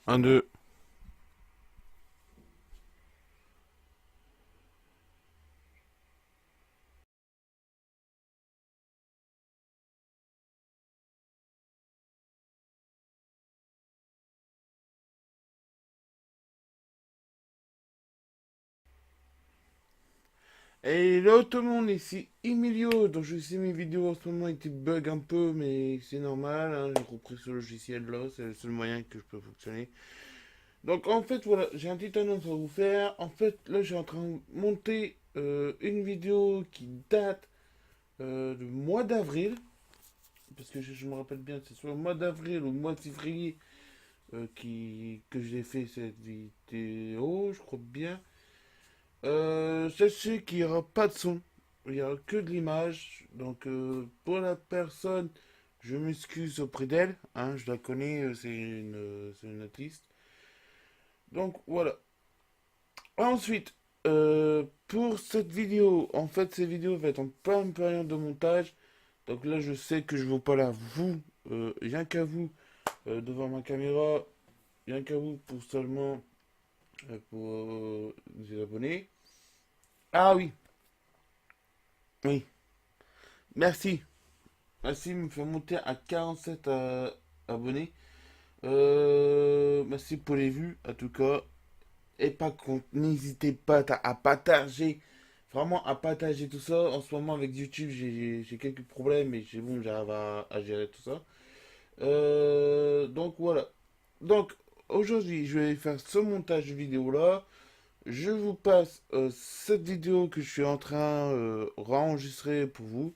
Un, deux. Et là, tout le monde, ici Emilio. Donc, je sais, mes vidéos en ce moment, ils bug un peu, mais c'est normal. Hein, j'ai repris ce logiciel-là, c'est le seul moyen que je peux fonctionner. Donc, en fait, voilà, j'ai un petit annonce à vous faire. En fait, là, je suis en train de monter une vidéo qui date du mois d'avril. Parce que je me rappelle bien, c'est soit le mois d'avril ou le mois de février que j'ai fait cette vidéo, je crois bien. Sachez qu'il n'y aura pas de son, il n'y aura que de l'image. Donc pour la personne, je m'excuse auprès d'elle. Hein, je la connais, c'est une artiste. Donc voilà. Ensuite, pour cette vidéo, en fait, cette vidéo va être en pleine période de montage. Donc là, je sais que je ne vous parle à vous, rien qu'à vous, devant ma caméra, rien qu'à vous pour seulement pour les abonnés. Ah oui, oui, merci. Merci, me fait monter à 47 abonnés. Merci pour les vues, en tout cas. Et pas contre, n'hésitez pas à partager, vraiment à partager tout ça. En ce moment, avec YouTube, j'ai quelques problèmes, mais c'est bon, j'arrive à gérer tout ça. Donc voilà. Donc aujourd'hui, je vais faire ce montage vidéo là. Je vous passe cette vidéo que je suis en train d'enregistrer pour vous.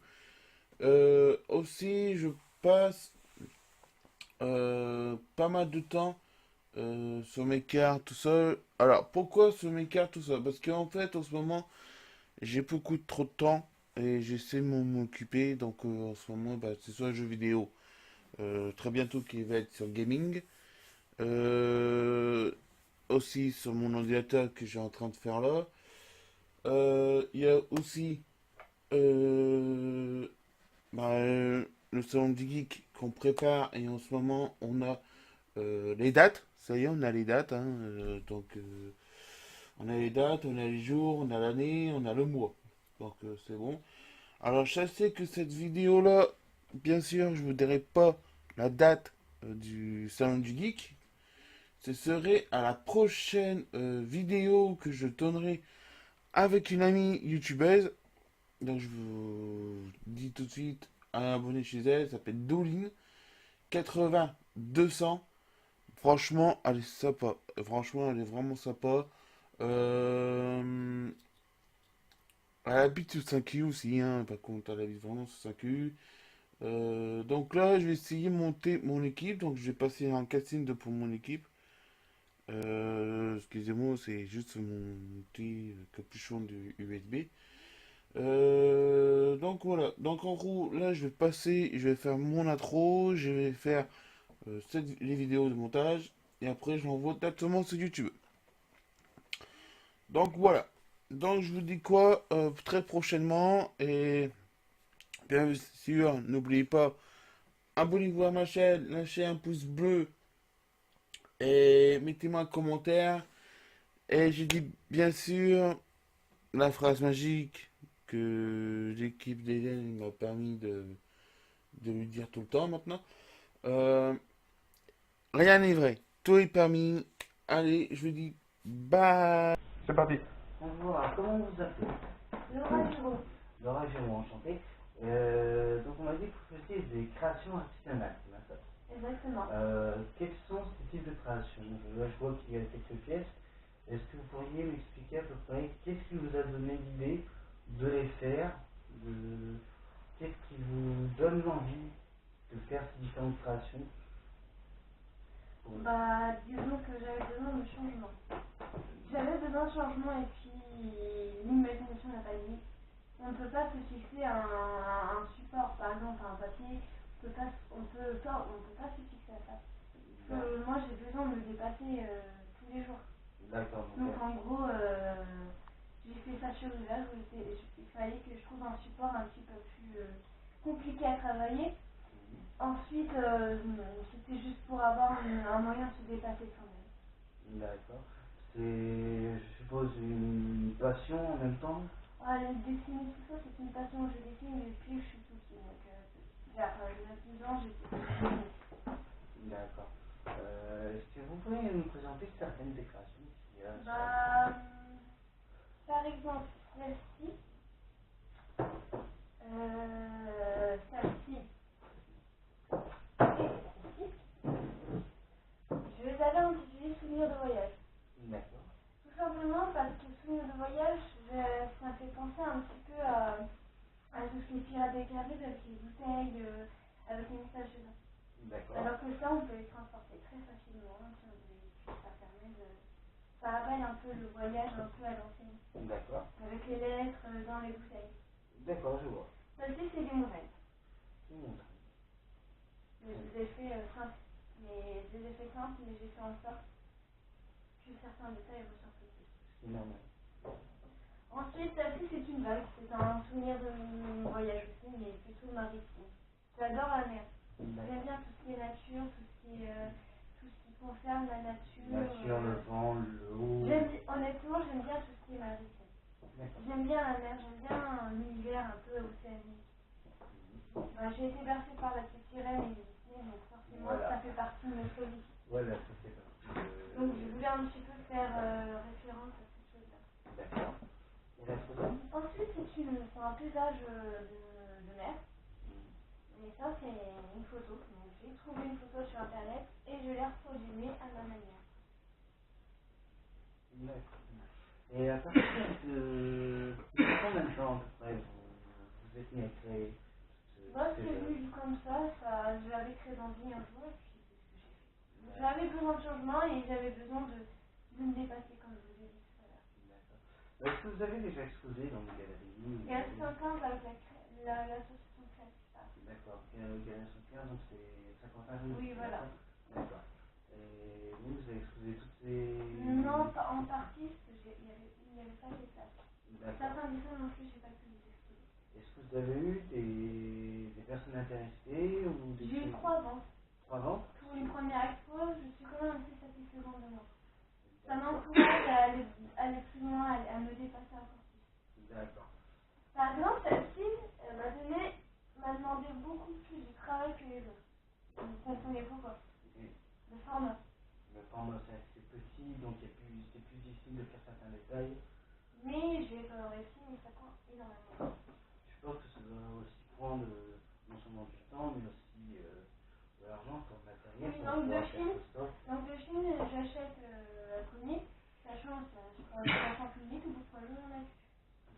Aussi, je passe pas mal de temps sur mes cartes, tout ça. Alors, pourquoi sur mes cartes, tout ça? Parce qu'en fait, en ce moment, j'ai beaucoup trop de temps et j'essaie de m'occuper. Donc, en ce moment, bah, c'est soit jeux vidéo, très bientôt qui va être sur gaming. Euh, Aussi sur mon ordinateur que j'ai en train de faire là. Il y a aussi euh, bah, le salon du geek qu'on prépare et en ce moment on a les dates. Ça y est, on a les dates. Hein, on a les dates, on a les jours, on a l'année, on a le mois. Donc c'est bon. Alors je sais que cette vidéo-là, bien sûr, je vous dirai pas la date du salon du geek. Ce serait à la prochaine vidéo que je tournerai avec une amie youtubeuse. Donc je vous dis tout de suite, un abonné chez elle, elle s'appelle Doline 80 200. Franchement, elle est sympa. Franchement, elle est vraiment sympa. Euh, Elle habite sur 5U aussi, hein, par contre, elle habite vraiment sur 5U. Donc là, je vais essayer de monter mon équipe. Donc je vais passer un casting pour mon équipe. Excusez-moi, c'est juste mon petit capuchon du USB. Donc voilà. Donc en gros, là, je vais passer, je vais faire mon intro, je vais faire les vidéos de montage, et après, je l'envoie directement sur YouTube. Donc voilà. Donc je vous dis quoi très prochainement, et bien sûr, n'oubliez pas, abonnez-vous à ma chaîne, lâchez un pouce bleu, et mettez-moi un commentaire. Et j'ai dit bien sûr la phrase magique que l'équipe d'Eden m'a permis de lui dire tout le temps maintenant. Euh, Rien n'est vrai, tout est permis. Allez, je vous dis bye. C'est parti. Bonjour, alors comment vous vous appelez? Laura Giraud. Laura Géraud, enchanté. Donc on m'a dit que vous faisiez des créations artisanales, c'est bien ça? Exactement. Quels sont ces types de créations? Là je vois qu'il y a quelques pièces. Est-ce que vous pourriez m'expliquer à peu près qu'est-ce qui vous a donné l'idée de les faire, qu'est-ce qui vous donne l'envie de faire ces différentes créations? Bah, disons que j'avais besoin de changement. J'avais besoin de changement et puis l'imagination n'a pas dit. On ne peut pas se fixer un support, par exemple un papier. On peut pas se fixer à ça. Parce que moi j'ai besoin de me dépasser tous les jours. D'accord. Donc en gros, j'ai fait ça sur l'usage où il fallait que je trouve un support un petit peu plus compliqué à travailler. Ensuite, c'était juste pour avoir un moyen de se dépasser quand même. D'accord. C'est, je suppose, une passion en même temps? Ah, le dessiner tout ça, c'est une passion. Je dessine depuis que je suis tout petit. Donc, vers 9 ans, j'étais dessinée. D'accord. Est-ce que vous pouvez nous présenter certaines des créations qu'il y a sur Bah, par exemple, celle-ci. Celle-ci. Et celle-ci. Je les avais intitulées Souvenirs de voyage. D'accord. Tout simplement parce que Souvenirs de voyage, ça fait penser un petit peu à tout ce qui est Pirates des Caraïbes avec les bouteilles, avec les messages dedans. D'accord. Alors que ça, on peut les transporter très facilement sur des puces, ça permet de... Ça rappelle un peu le voyage un peu à l'ancienne. D'accord. Avec les lettres dans les bouteilles. D'accord, je vois. Celle-ci, c'est des montagnes. Je vous montre. Des effets simples. Mais des effets simples, mais j'ai fait en sorte que certains détails ressortent plus. C'est normal. Ensuite, celle-ci, c'est une vague. C'est un souvenir de mon voyage aussi, mais plutôt maritime. J'adore la mer. J'aime bien tout ce qui est nature, tout ce qui concerne la nature. Nature, le vent, l'eau. Honnêtement, j'aime bien tout ce qui est maritime. D'accord. J'aime bien la mer, j'aime bien l'univers un peu océanique. Bah, j'ai été bercée par la petite sirène et Disney, donc forcément Voilà. ça fait partie de notre vie. Voilà, ça fait partie de... Donc je voulais un petit peu faire référence à cette chose-là. D'accord. Et la troisième? Ensuite, c'est un paysage de mer. Mais ça, c'est une photo. Donc j'ai trouvé une photo sur internet et je l'ai reproduite à ma manière. D'accord. Et à partir de combien de temps à peu près vous êtes mis à créer Moi, ces c'est œuvres? venu comme ça, je l'avais créé d'envie un jour et puis c'est ce que j'ai fait. J'avais besoin de changement et j'avais besoin de me dépasser comme je vous ai dit tout à l'heure. D'accord. Est-ce que vous avez déjà exposé dans les galeries? Et à 50 avec l'association Créatif. D'accord. Galerie 75, donc c'est 51 rue. Oui, voilà. D'accord. Et vous avez exposé toutes ces... Non, pas en partie, parce qu'il n'y avait pas de place. D'accord. Certains dessins non plus, j'ai pas pu les exposer. Est-ce que vous avez eu des personnes intéressées ou des... J'ai eu 3 ventes. 3 ventes? Pour une première expo, je suis quand même assez satisfaisante de moi. Ça m'encourage à aller plus loin, à me dépasser encore plus. D'accord. Par exemple, celle-ci, m'a demandé beaucoup plus de travail que les autres. Vous comprenez pourquoi? Et Le format. le format c'est assez petit, donc c'est plus difficile de faire certains détails. Mais j'ai réussi, mais ça prend énormément. Je pense que ça doit aussi prendre non seulement du temps, mais aussi de l'argent pour le matériel. Oui, Pour pouvoir faire ce stock. donc de Chine, j'achète la cognée, sachant que je prends 300 minutes, au bout de 3 jours, on a plus.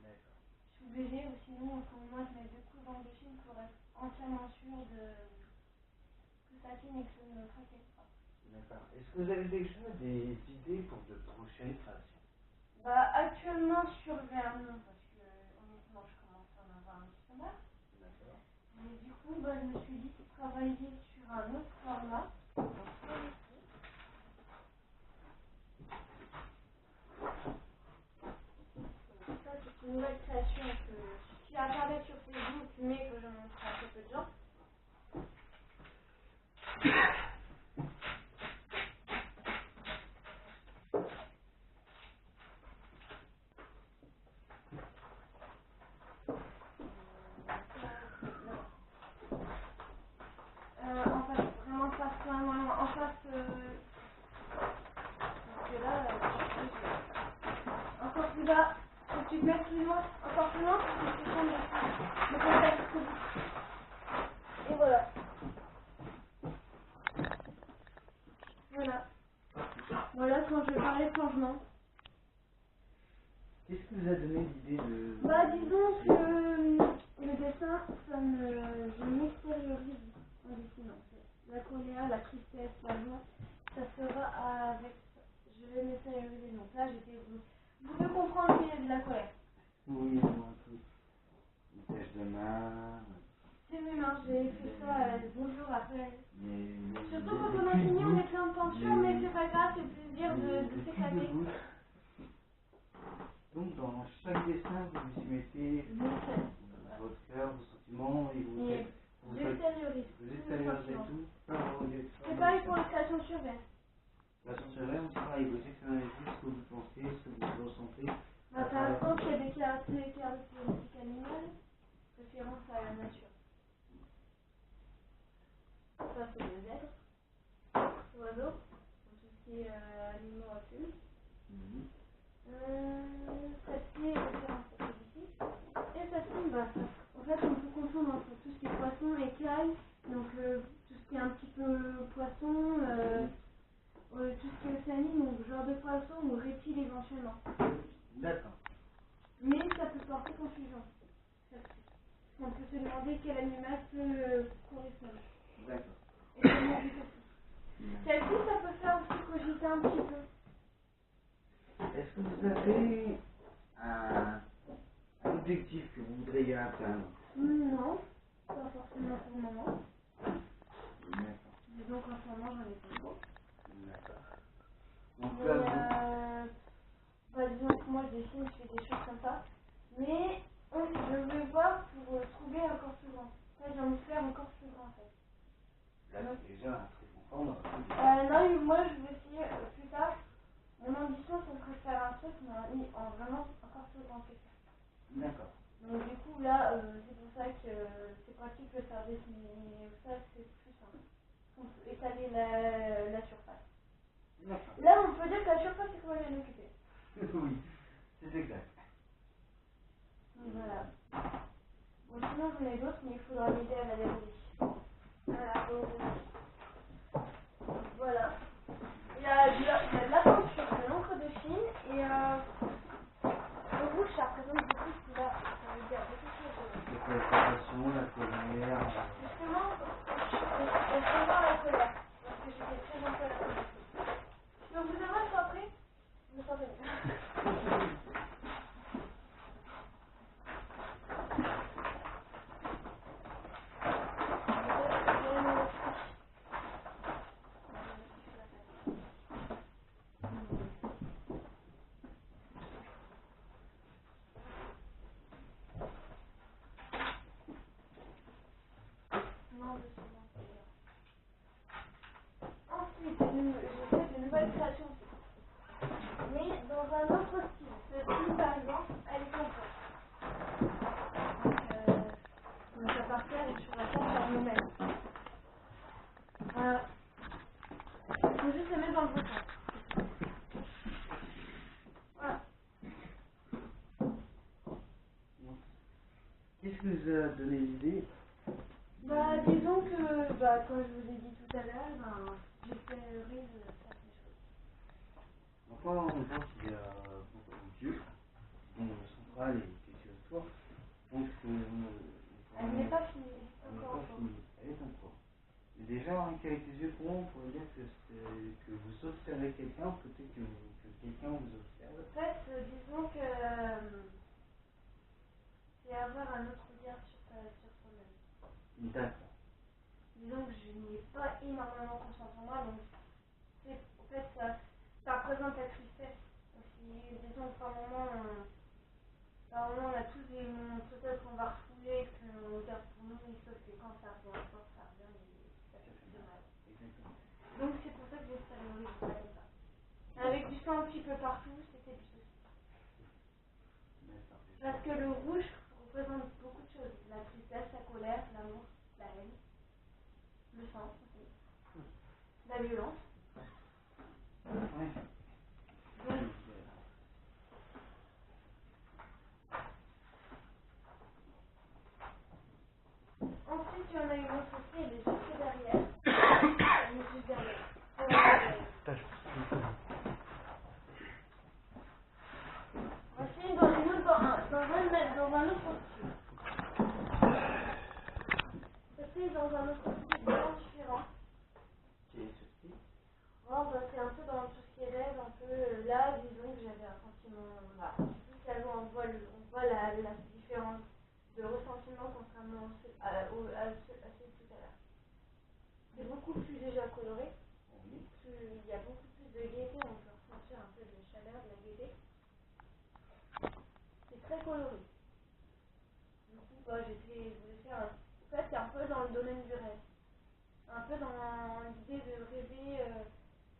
D'accord. Je suis obligée, ou sinon, pour moi, je mets 2 coups dans de Chine pour être entièrement sûre que ça tienne et que ça ne me fracasse pas. D'accord. Est-ce que vous avez déjà des idées pour de prochaines créations? Bah, actuellement sur Vernon, parce que honnêtement, je commence à en avoir un petit peu marre. D'accord. Mais du coup, bah, je me suis dit de travailler sur un autre format. Donc, ça, c'est une nouvelle création qui a apparaît sur Facebook, mais que je montre à très peu de gens. En face, vraiment face, vraiment en face. Parce que là, encore plus bas. Faut que tu te mettes plus loin, encore plus loin, parce que tu tombes dessus. Le contact jusqu'au bout. Et voilà. Voilà. Voilà quand je parlais de changement. Qu'est-ce qui vous a donné l'idée de... Bah disons que le dessin, je m'extériorise en dessinant. La colère, la tristesse, la joie, ça sera avec... Je vais m'extérioriser. Donc là, vous devez comprendre qu'il y a de la colère. Oui, un peu. Une pêche de main. C'est mes mains, j'ai fait ça bonjour après. Mais Surtout quand on a fini, on est plein de tension, mais c'est pas grave, c'est le plaisir de s'éclater. Donc dans chaque dessin, vous y mettez votre cœur, vos sentiments et vous Vous J'extériorise. vous extériorisez tout, peu importe où C'est pareil pour les créations sur verre. La sensuelle, c'est pareil, vous extériorisez ce que vous pensez, ce que vous ressentez. Bah, par exemple, il y a des caractéristiques animales référence à la nature. Ça, c'est les zèbres, l'oiseau, tout ce qui est animaux à plumes. Celle-ci est référence à celui-ci. Et celle-ci, bah, en fait, on peut confondre entre tout ce qui est poisson, écaille, donc tout ce qui est un petit peu poisson, tout ce qui est océanique, donc genre de poisson ou reptile éventuellement. D'accord. Mais ça peut porter confusion. On peut se demander quel animal peut correspondre. D'accord. Et c'est logique aussi. Celle-ci, ça peut faire aussi cogiter un petit peu. Est-ce que vous avez un objectif que vous voudriez atteindre? Non, pas forcément pour le moment. D'accord. Disons qu'en ce moment, j'en ai pas trop. D'accord. Donc Mais, là, bah, disons que moi, je dessine, je fais des choses comme ça. Mais je veux voir pour trouver encore plus grand. Ça, j'ai envie de faire encore plus grand, en fait. là c'est déjà un très bon format. Non, mais moi, je veux essayer plus tard. Mon ambition, ce serait de faire un truc, mais en vraiment encore plus grand que ça. D'accord. Donc du coup là, c'est pour ça que c'est pratique de faire dessiner ça, c'est plus simple. On peut étaler la surface. D'accord. Là, on peut dire que la surface est quand même bien occupée. Oui, c'est exact. Donc voilà. Bon, sinon j'en ai d'autres, mais il faudra m'aider à la dérouler. Voilà. Il y a de la peinture, de l'encre de Chine et le rouge, ça représente beaucoup de couleurs. Ça veut dire beaucoup de choses. La préparation, la colère. Justement, je vais voir la colère, parce que j'étais très en colère. Donc vous avez le après, vous sentez mieux. Non, je suis bon. Ensuite, j'ai fait de nouvelles créations aussi. Mais dans un autre style. Celle-ci, par exemple, elle est complète. Donc à partir et sur la table par nous-mêmes. Il faut juste les mettre dans le bon sens. Voilà. Qu'est-ce que vous a donné l'idée? Bah, disons que, bah, comme je vous ai dit tout à l'heure, ben, j'extériorise certaines choses. Enfin, on voit qu'il y a beaucoup de dieux, dont le central et quelque chose autour. Donc, Elle n'est pas finie. elle n'est Encore pas finie. Elle est en cours. Et déjà, avec les yeux pour on pourrait dire que vous observez quelqu'un, peut-être que quelqu'un vous observe. En fait, disons que c'est avoir un autre regard sur soi-même. D'accord. Disons que je n'ai pas énormément confiance en moi, donc en fait, ça représente la tristesse aussi. Disons que par moment, on a tous des moments peut-être qu'on va refouler, qu'on garde pour nous, sauf que quand ça revient fort, ça revient et ça fait plus de mal. Exactement. Donc c'est pour ça que j'ai extériorisé ça comme ça. Avec du sang un petit peu partout, c'était du souci. D'accord. Parce que le rouge représente beaucoup de choses. La tristesse, la colère, l'amour, la haine, le sang aussi, la violence. Ouais. Donc, ensuite, il y en a une autre aussi, elle est juste derrière. Elle est juste derrière. Voici dans un autre style. Ceci dans un autre style bien différent. Quel est ceci? Oh, bah, c'est un peu dans tout ce qui est rêve, un peu là, disons que j'avais un sentiment. Bah, on voit la différence de ressentiment contrairement à celui tout à l'heure. C'est beaucoup plus déjà coloré. Oui. Il y a beaucoup plus de gaieté, on peut ressentir un peu de chaleur, de la gaieté. C'est très coloré. Du coup, bah, je voulais faire en fait, c'est un peu dans le domaine du rêve. Un peu dans l'idée de rêver,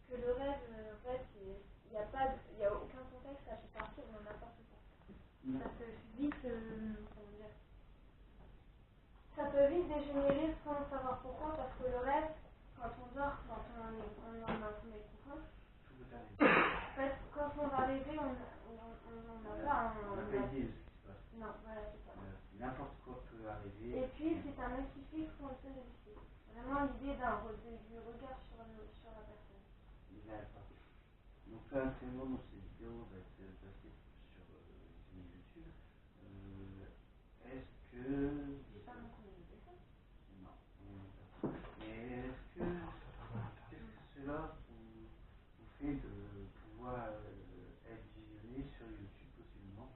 que le rêve, en fait, il n'y a aucun contexte, ça fait partir dans n'importe quoi. Ça peut vite, comment dire, ça peut vite dégénérer sans savoir pourquoi, parce que le rêve, quand on dort, quand on est en un sommeil profond, en fait, quand on va rêver, on n'a pas un... On n'a pas idée de ce qui se passe. Non, voilà, c'est ça. N'importe quoi peut arriver. Et puis, c'est un outil fixe qu'on peut exister. Vraiment l'idée du regard sur la personne. D'accord. Donc là, actuellement, dans ces vidéos va être passée sur YouTube. Est-ce que... J'ai pas mon compte de dessin. Non. Mais est-ce que... Qu'est-ce que cela vous fait de pouvoir être visionné sur YouTube possiblement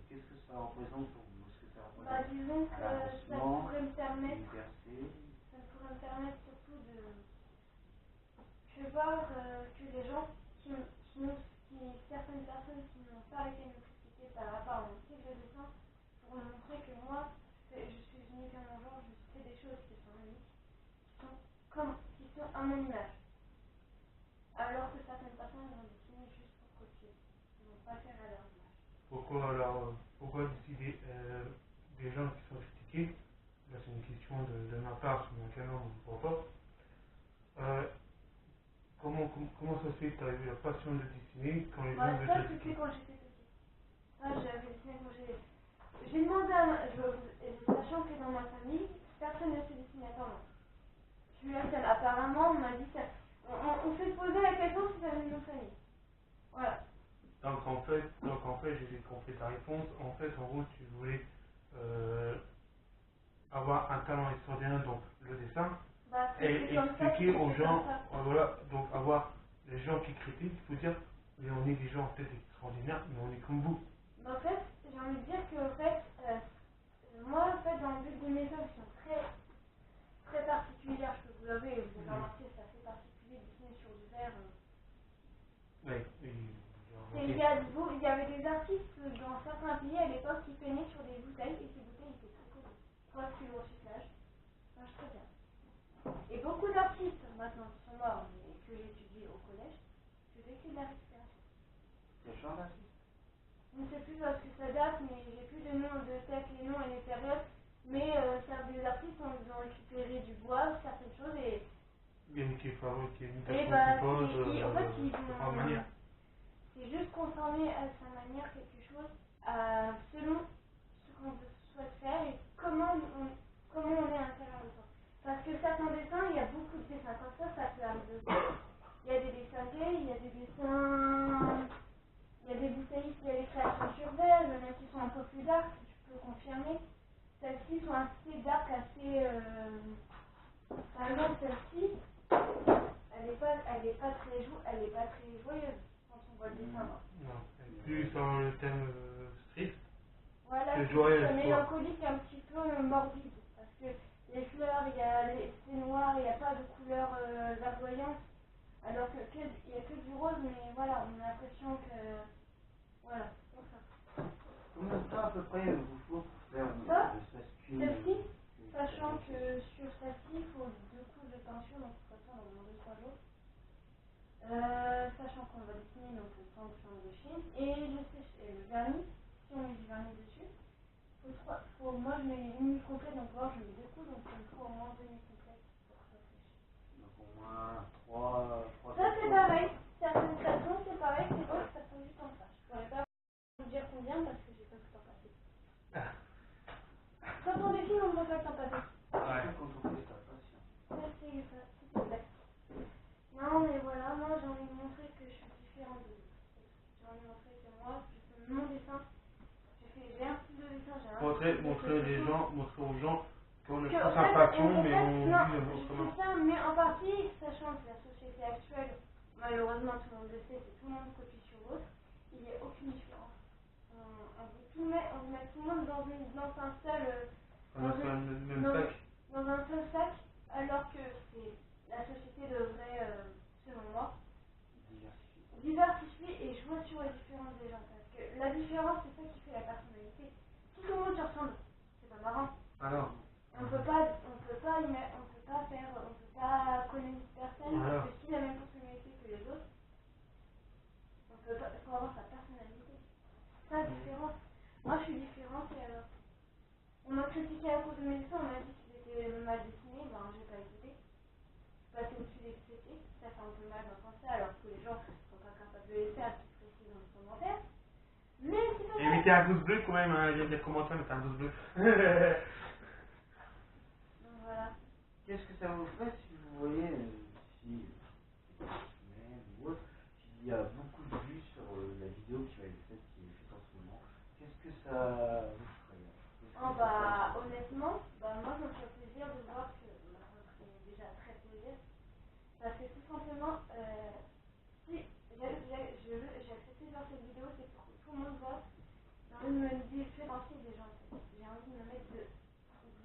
qu'est-ce que ça représente pour vous? Est-ce que ça Bah, représente disons que ça pourrait me permettre... une percée? Ça pourrait me permettre surtout de... Je vais voir que les gens certaines personnes qui n'ont pas arrêté de me critiquer par rapport à mon style de dessin, pour me montrer que moi, je suis unique à mon genre, je fais des choses qui sont uniques, qui sont à mon image. Alors que certaines personnes vont dessiner juste pour copier. Ils ne vont pas faire à leur image. Pourquoi décider des gens qui sont critiqués? Là, c'est une question de ma part, sur laquelle on ne voit pas. Comment ça se fait que tu as eu la passion de dessiner quand les gens veulent Ça, te c'était critiquer? quand j'étais petite. Ça, j'avais dessiné quand j'ai demandé sachant que dans ma famille, personne ne sait dessiner à part moi. Je suis la seule. Apparemment, on m'a dit ça. On s'est posé la question si ça venait de notre famille. Voilà. Donc en fait, j'ai compris ta réponse. En fait, en gros, tu voulais avoir un talent extraordinaire, donc le dessin, Bah, et expliquer aux gens, voilà, donc avoir les gens qui critiquent, il faut dire, mais on est des gens peut-être extraordinaires, mais on est comme vous. Bah, en fait, j'ai envie de dire que en fait, moi, en fait, dans le but de mes œuvres qui sont très, très particulières, je peux vous l'avouer, vous avez remarqué, c'est assez particulier de dessiner sur du verre. Oui, Il y avait des artistes dans certains pays à l'époque qui peignaient sur des bouteilles et ces bouteilles étaient très connues. Soit c'est le recyclage, ça marche très bien. Et beaucoup d'artistes maintenant qui sont morts et que j'ai étudiés au collège, faisaient que de la respiration. Quel genre d'artiste? Je ne sais plus parce que ça date, mais j'ai plus de noms de tête, les noms et les périodes. Mais des artistes ont récupéré du bois, certaines choses et. qui fabrique une Et en fait, ils vont. manière. C'est juste conformer à sa manière quelque chose selon ce qu'on souhaite faire et comment on est à l'intérieur de soi. Parce que certains dessins, il y a beaucoup de dessins comme ça peut arriver aussi. Il y a des dessins gays, il y a des dessins. Il y a des bouteillistes, il y a les créations sur verre, il y en a qui sont un peu plus dark, je peux confirmer. Celles-ci sont assez dark, assez. Par exemple, celle-ci, elle est pas très joyeuse quand on voit le dessin. Non, plus dans le thème strict. Voilà, c'est c'est joyeux, mélancolique, un petit peu morbide, parce que les fleurs, c'est noir, il n'y a pas de couleur verdoyante, alors qu'il n'y a que du rose, mais voilà, on a l'impression que. Voilà, c'est pour ça. Combien de temps à peu près vous faut pour faire Ça, celle-ci, sachant que sur celle-ci, il faut 2 couches de peinture, donc il faut attendre au moins 2-3 jours. Sachant qu'on va dessiner donc le sang de Chine et le vernis, si on met du vernis dessus, moi je mets une nuit complète, donc voir je mets 2 couches, donc il me faut au moins 2 nuits complètes pour que ça sèche. Donc au moins 3 Ça c'est pareil, certaines créations c'est pareil, c'est bon, ça prend du temps ça. Je pourrais pas vous dire combien parce que j'ai pas tout le temps passé. Quand on dessine, on ne voit pas le temps passer. Ouais. Quand on fait ça, patient. Ça c'est exact. Non mais voilà, moi j'ai envie de montrer que je suis différente de vous. J'ai envie de montrer que moi, je fais mon dessin. J'ai un style de dessin, j'ai un Montrer aux gens qu'on ne que, prend en sa fait, passion, mais on non, vit je autrement. fais ça, mais en partie, sachant que la société actuelle, malheureusement tout le monde le sait, c'est tout le monde copie sur l'autre, il n'y a aucune différence. On veut tout mettre, on met tout le monde dans un seul Même sac. dans un seul sac, alors que la société devrait, selon moi, diversifier et jouer sur les différences des gens. Parce que la différence, c'est ça qui fait la personnalité. Si tout le monde se ressemble, c'est pas marrant. Ah non. On peut pas connaître une personne Voilà. parce qu'il a la même personnalité que les autres. Il faut avoir sa personnalité. C'est ça la différence. Moi je suis différente et alors. On m'a critiqué à cause de mes dessins, on m'a dit que c'était mal dessiné, ben j'ai pas écouté. Je suis passée au-dessus des critiques, ça fait un peu mal d'entendre ça alors que les gens sont pas capables de les faire, qui précisent dans les commentaires. Mais c'est pas Et ça. mettez un pouce bleu quand même, hein, il y a des commentaires, mettez un pouce bleu. Donc voilà. Qu'est-ce que ça vous fait si vous voyez, si semaine ou autre, qu'il y a beaucoup de vues sur la vidéo qui est faite en ce moment? Qu'est-ce que ça vous ferait? Oh bah honnêtement, bah moi je me fais plaisir de voir que bah, ça me fait déjà très plaisir. Parce que tout simplement, si j'ai accepté de voir cette vidéo, c'est pour que tout le monde voit. J'ai envie de me différencier des gens en fait. J'ai envie de me mettre de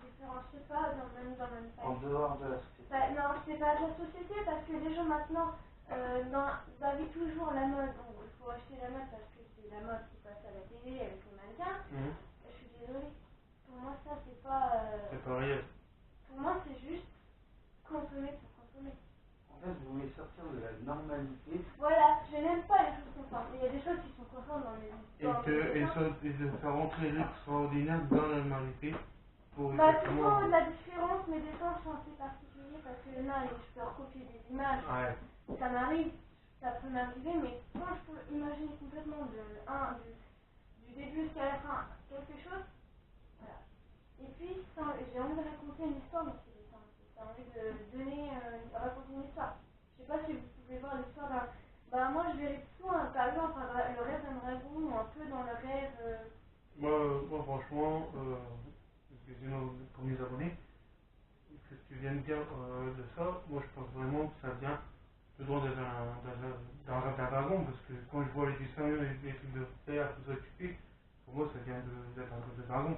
différencier pas même dans le même En taille. dehors de la société? Bah, non, c'est pas de la société parce que les gens maintenant avec toujours la mode. Bon, il faut acheter la mode parce que c'est la mode qui passe à la télé avec les mannequins. Je suis désolée. Pour moi, ça c'est pas. C'est pas réel. Pour moi, c'est juste consommer pour consommer. En fait, vous voulez sortir de la normalité. Voilà, je n'aime pas les choses conformes. Il y a des choses qui sont conformes dans les dessins. Et de faire rentrer l'extraordinaire dans la normalité. Pour Bah, exactement. plutôt la différence, mes dessins sont assez particuliers parce que là, je peux recopier des images. Ouais. Ça m'arrive, ça peut m'arriver, mais quand je peux imaginer complètement du début jusqu'à la fin quelque chose, voilà. Et puis, j'ai envie de raconter une histoire dans ces dessins. J'ai envie de raconter une histoire. Je sais pas si vous pouvez voir l'histoire d'un. Bah, moi, je verrais plutôt, par exemple, le rêve d'un dragon ou un peu dans le rêve. Moi franchement, parce que j'ai nos premiers abonnés, ce que tu viens de dire de ça, moi je pense vraiment que ça vient dedans d'un rêve d'un dragon, parce que quand je vois les dessins, les trucs de terre, tout ça, tu fais, pour moi ça vient d'être un rêve de dragon.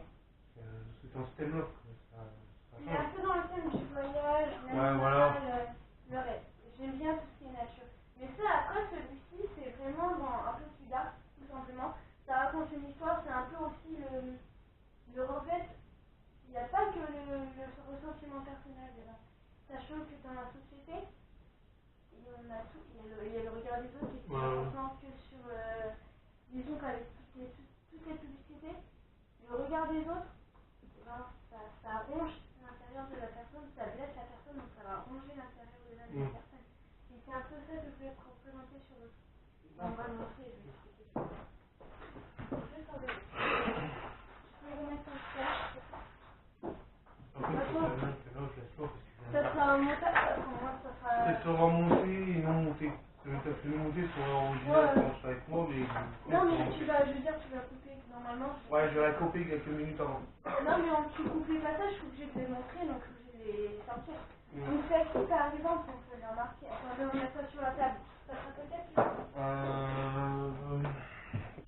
C'est dans ce thème-là. C'est un peu dans le thème du voyage, ouais, voilà. le rêve. J'aime bien tout ce qui est nature. Mais ça, après, celui-ci, c'est vraiment un peu plus dark, tout simplement. Ça raconte une histoire, c'est un peu aussi en fait, il n'y a pas que le ressentiment personnel dedans. Sachant que dans la société, il y a le regard des autres qui est plus important que sur, disons qu'avec toutes les publicités, le regard des autres, ben, ça ronge l'intérieur de la personne, ça blesse la personne, donc ça va ronger l'intérieur de la personne. Et c'est un peu ça que je voulais représenter sur l'autre. On va le montrer, je vais expliquer. Juste en deux. Je peux le remettre en place. Ça sera un montage, pour moi ça sera. Ça sera monté et non monté. Ça fait monter sera original quand je serai avec moi, mais. Non, mais je veux dire, tu vas couper normalement. Ouais, je vais la couper quelques minutes avant. Non, mais tu coupes les passages, je suis obligée de les montrer, donc je suis obligée de les sortir. Donc celle-ci, par exemple, on peut les remarquer. Attendez, on met ça sur la table. Ça sera peut-être là.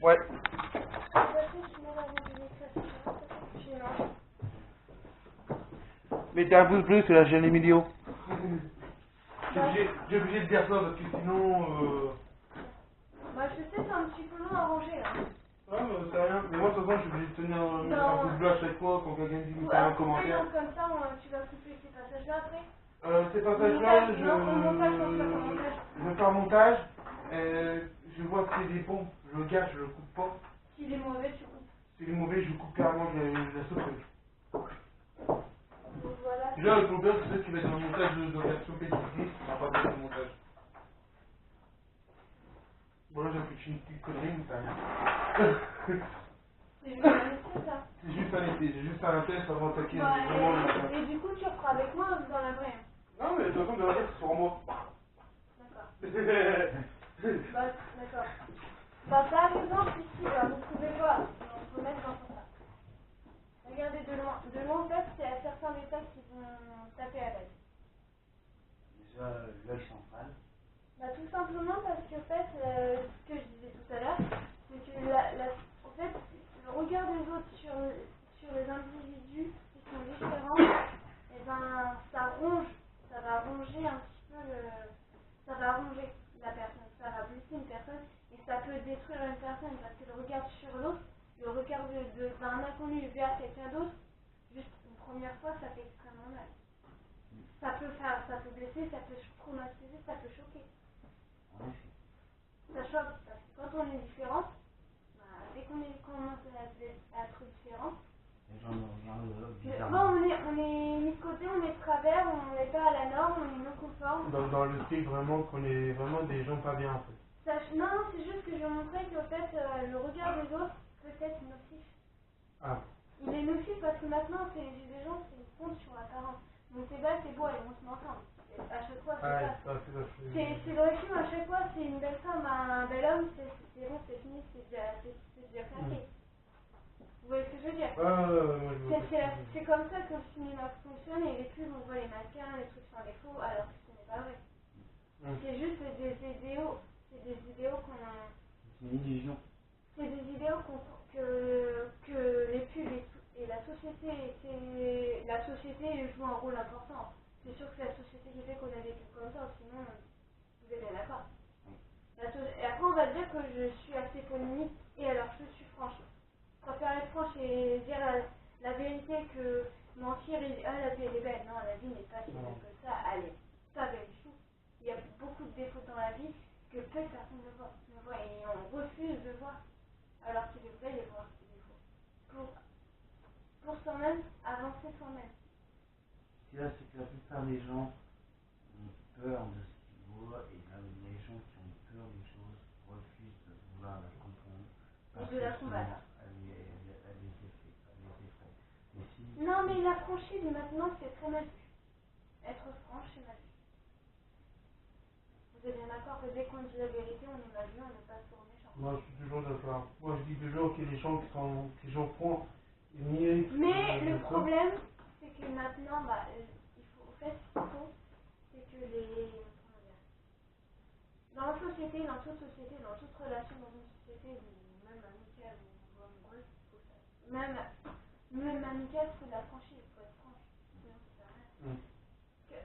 Ouais. Mettez un pouce bleu sur la chaîne vidéo. J'ai obligé de dire ça parce que sinon. Bah, je sais, c'est un petit peu long à ranger là. Ouais, mais c'est rien. Mais moi, de toute façon, je suis obligé de tenir un pouce bleu à chaque fois quand quelqu'un dit un commentaire. Comme ça, tu vas couper ces passages-là après. Ces passages-là, je vais faire un montage. Je vois que c'est des bons, je le gâche, je le coupe pas. S'il est mauvais, tu coupes. S'il est mauvais, je le coupe carrément, je la sauterai. Donc voilà. Déjà, le problème, c'est ça qui va être dans le montage de version P10, on va pas faire le montage. Bon, là, j'ai fait une petite connerie, mais ça rien. C'est juste un essai, ça. C'est juste un essai, c'est juste un test avant d'attaquer Bah, vraiment le. et du coup, tu referas avec moi dans la vraie. Non, mais de toute façon, de la dire, c'est sur moi. D'accord. Bah, d'accord. Bah, par exemple, ici, là, vous pouvez voir. On peut mettre dans ça. Regardez de loin. De loin, en fait, c'est à certains détails qui vont taper à l'œil. Déjà, l'œil central. Bah, tout simplement parce que, en fait, ce que je disais tout à l'heure, c'est que en fait, le regard des autres sur les individus qui sont différents, et ben, ça va ronger un petit peu ça va ronger la personne, ça va blesser une personne, et ça peut détruire une personne, parce que le regard sur l'autre, le regard d'un inconnu vers quelqu'un d'autre, Juste une première fois, ça fait extrêmement mal. Ça peut blesser, ça peut traumatiser, ça peut choquer. En effet. Ça choque parce que quand on est différent, bah, dès qu'on commence à être différent, Les gens nous regardent bon, bizarrement. on est mis de côté, on est de travers, on n'est pas à la norme, on est non conforme. Dans le style vraiment qu'on est vraiment des gens pas bien en fait. Non, c'est juste que je veux montrer qu'en fait, le regard des autres peut être nocif. Ah. Il est nocif parce que maintenant, c'est les yeux des gens, c'est une compte sur l'apparence. Donc c'est bas, c'est beau, elles vont se mettre ensemble. Et à chaque fois, c'est Ouais, ça. c'est Dans les films, à chaque fois, c'est une belle femme, un bel homme, c'est bon, c'est fini, c'est déjà claqué. Vous voyez ce que je veux dire? moi je vois. C'est comme ça que le cinéma fonctionne et les pubs, on voit les mannequins, les trucs sans les faux, alors que ce n'est pas vrai. C'est juste des idéaux. C'est des idéaux qu'on a. C'est une illusion. C'est des idéaux que les pubs et la société joue un rôle important. C'est sûr que c'est la société qui fait qu'on a des pubs comme ça, sinon vous êtes bien d'accord. Et après on va dire que je suis assez polémique et alors je suis franche. Je préfère être franche et dire la vérité que mentir et la vie elle est belle. Non, la vie n'est pas si belle que ça, elle est pas belle du tout. Il y a beaucoup de défauts dans la vie que peu de personnes ne voient et on refuse de voir alors qu'il devrait y avoir ces défauts. Pour soi-même, avancer soi-même. Ce qu'il y a, c'est que la plupart des gens ont peur de ce qu'ils voient et là, les gens qui ont peur des choses refusent de vouloir la comprendre. Et de la combattre. Elle les effraie. Et si, Non, mais la franchise maintenant c'est très mal vu. Être franche c'est mal vu. Vous êtes bien d'accord que dès qu'on dit la vérité, on est mal vu, on ne passe pour méchant. Moi je suis toujours d'accord. Moi je dis toujours que les gens qui sont francs, ils méritent. Mais le problème, c'est que maintenant, il faut, en fait, ce qu'il faut, c'est que comment dire, dans la société, dans toute société, dans toute relation, dans une société, même amicale ou amoureuse, même amicale, il faut de la franchise, il faut être franche. Sinon, ça sert à rien.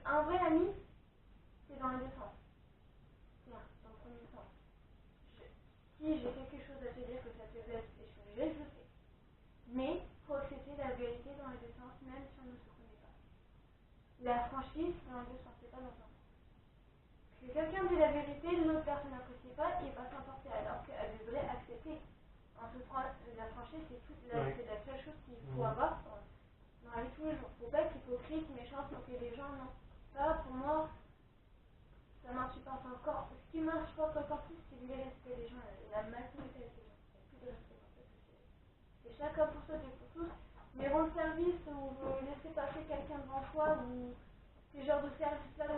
Un vrai ami, c'est dans les deux sens. Tiens, dans le premier sens. Si j'ai quelque chose à te dire que ça te blesse et je suis obligée, je le fais. Mais il faut accepter la vérité dans les deux sens, même si on ne se connaît pas. La franchise, dans les deux sens, c'est pas dans un sens. Que quelqu'un dit la vérité, l'autre personne n'apprécie pas, il va s'emporter alors qu'elle devrait accepter. La franchise, c'est la seule chose qu'il faut avoir dans la vie de tous les jours. Il ne faut pas être hypocrite, méchant, pour que les gens, non. Ça, pour moi, ça m'insupporte encore. Ce qui m'insupporte encore plus, c'est l'irrespect des gens, la maltraitance des gens. Il n'y a plus de respect dans cette société. C'est chacun pour soi, Dieu pour tous. Mais rendre service ou laisser passer quelqu'un devant soi ou ces genres de services-là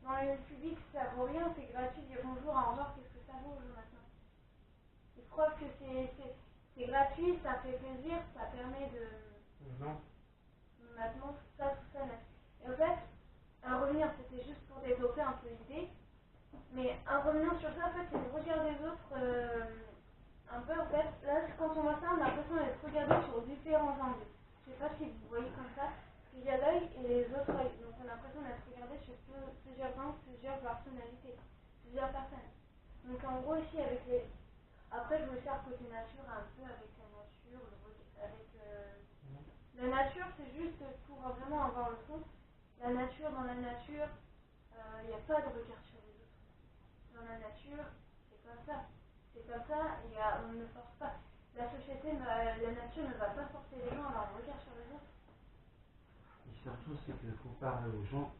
dans les lieux publics, ça vaut rien, c'est gratuit, dire bonjour, au revoir, qu'est-ce que ça vaut maintenant? Ils croient que c'est gratuit, ça fait plaisir, ça permet de... Non. Maintenant, tout ça, et en fait, un revenir, c'était juste pour développer un peu l'idée, mais en revenant sur ça, en fait, c'est le regard des autres, un peu, en fait, là, quand on voit ça, on a l'impression d'être regardé sur différents angles. Je sais pas si vous voyez comme ça, il y a l'œil et les autres œils, donc on a l'impression d'être regardé sur plusieurs angles, plusieurs personnalités, plusieurs personnes. Donc en gros, ici, avec les... Après, je me sers côté nature, un peu avec la nature, la nature, c'est juste pour vraiment avoir le fond. La nature, dans la nature, il n'y a pas de regard sur les autres. Dans la nature, c'est comme ça. C'est comme ça, on ne force pas. La nature ne va pas forcer les gens à avoir un regard sur les autres. Et surtout, c'est qu'il faut parler aux gens,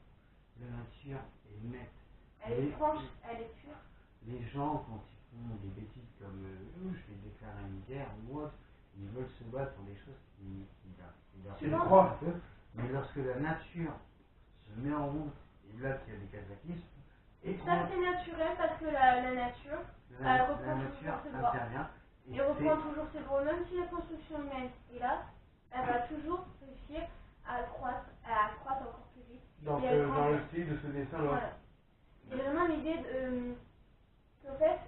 la nature est nette. Elle est franche, elle est pure. Les gens, quand ils font des bêtises comme je vais déclarer une guerre ou autre, ils veulent se battre pour des choses qui leur croient un peu. Mais lorsque la nature se met en route et là qu'il y a des cataclysmes, et ça c'est naturel parce que la nature reprend toujours ses droits. Et reprend toujours ses droits, même si la construction humaine est là, elle va toujours réussir à croître encore plus vite. Donc dans le style de ce dessin-là. Voilà. C'est vraiment l'idée qu'en fait,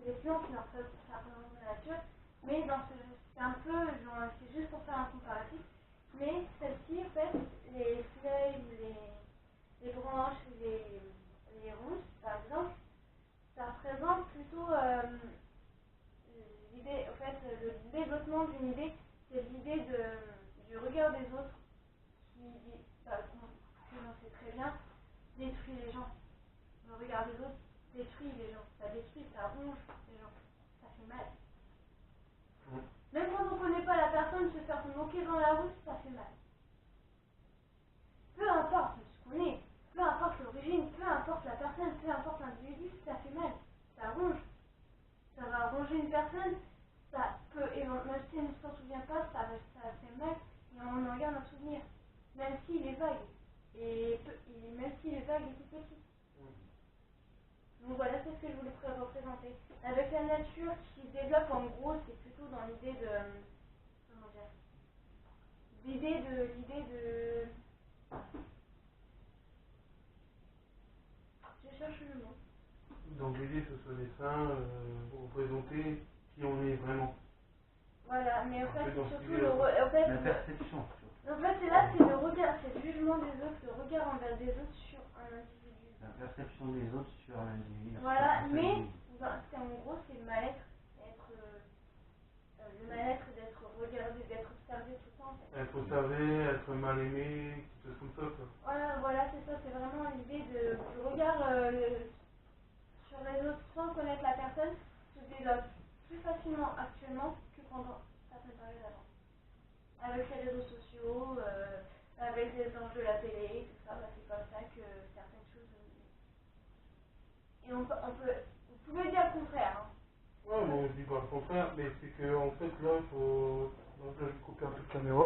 les plantes, ça représente la nature, mais c'est un peu, c'est juste pour faire un comparatif, mais celle-ci, en fait, les feuilles, les branches, les ronces, par exemple, ça représente plutôt l'idée, en fait, le développement d'une idée, c'est l'idée du du regard des autres qui, bah, que l'on sait très bien, détruit les gens. Le regard des autres détruit les gens. Ça détruit, ça ronge les gens. Ça fait mal. Même quand on ne connaît pas la personne, se faire se moquer dans la rue, ça fait mal. Peu importe ce qu'on est, peu importe l'origine, peu importe la personne, peu importe l'individu, ça fait mal. Ça ronge. Ça va ronger une personne, ça peut, et même si elle ne s'en souvient pas, ça fait mal, et on en garde un souvenir. Même s'il est vague. Et même si le vague est tout petit. Donc voilà, c'est ce que je voulais représenter. Avec la nature qui se développe en gros, c'est plutôt dans l'idée de... Comment dire? L'idée de... Je cherche le mot. Donc l'idée que ce soit des dessins pour représenter qui on est vraiment. Voilà, mais en fait, c'est surtout La perception. En fait, c'est là, c'est le regard, c'est le jugement des autres, le regard envers des autres sur un individu. La perception des autres sur l'individu. Voilà, mais en gros, c'est le mal-être, le mal-être d'être regardé, d'être observé tout le temps. En fait. Être observé, être mal aimé, quelque chose comme ça, quoi. Voilà, c'est ça, c'est vraiment l'idée du regard sur les autres sans connaître la personne, se développe plus facilement actuellement que pendant certaines périodes avant. Avec les réseaux sociaux, avec les enjeux de la télé, tout ça, bah, c'est comme ça que certaines choses... Et vous pouvez dire le contraire. Hein. Ouais, bon, je dis pas le contraire, mais c'est que en fait là, donc là je coupe un peu de caméra.